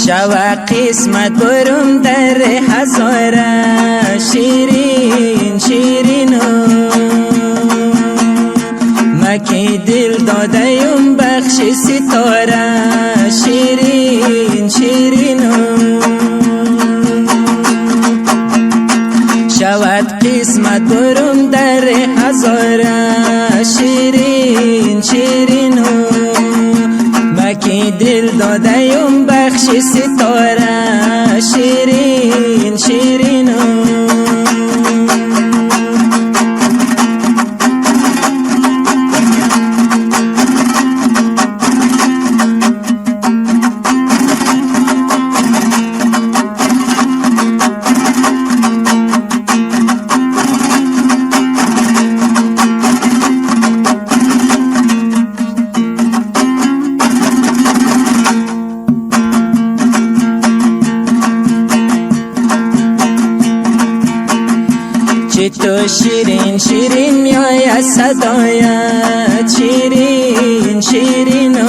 شود قسمت برم در هزاره شیرین شیرینو مکی دل دادیم بخش ستاره شیرین شیرینو شود قسمت برم در هزاره شیرین شیرینو مکی دل دادیم بخش ستاره شیرین شیرینو چه تو شیرین شیرین میای صدایت شیرین شیرینو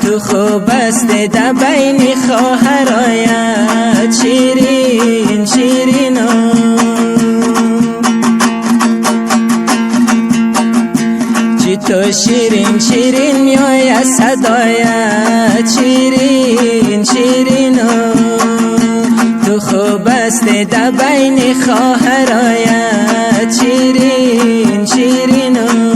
تو خوب است در بین خواهرایت شیرین شیرینو چه تو شیرین شیرین میای صدایت شیرین شیرینو تو خوب است در بین خواهرایت شیرین شیرینو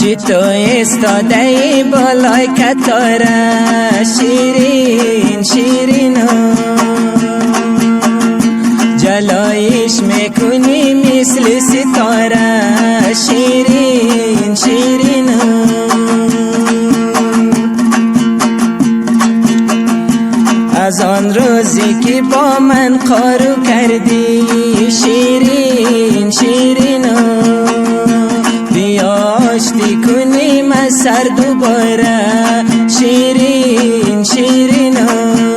چی تو استاده بالای کتاره شیرین شیرینو جلایش میکنی مثل ستاره شیرین شیرینو از آن روزی که با من قارو کردی شیرین شیرینو آشتی کنیم از سر دوباره شیرین شیرینو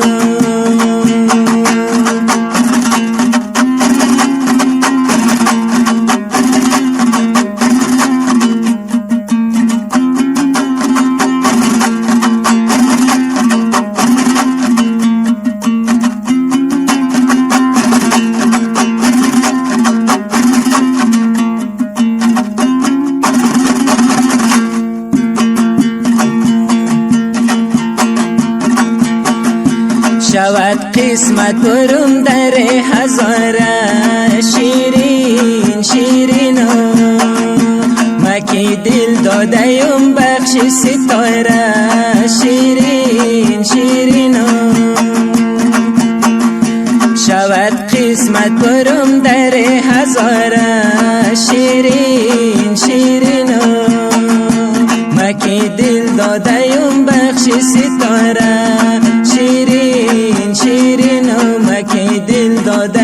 شود قسمت برم در هزاره شیرین شیرینو مکی دل دادیم بخش ستاره شیرین شیرینو شود قسمت برم در هزاره شیرین شیرینو مکی دل دادیم بخش ستاره شیرین شیرینو مکی دل داده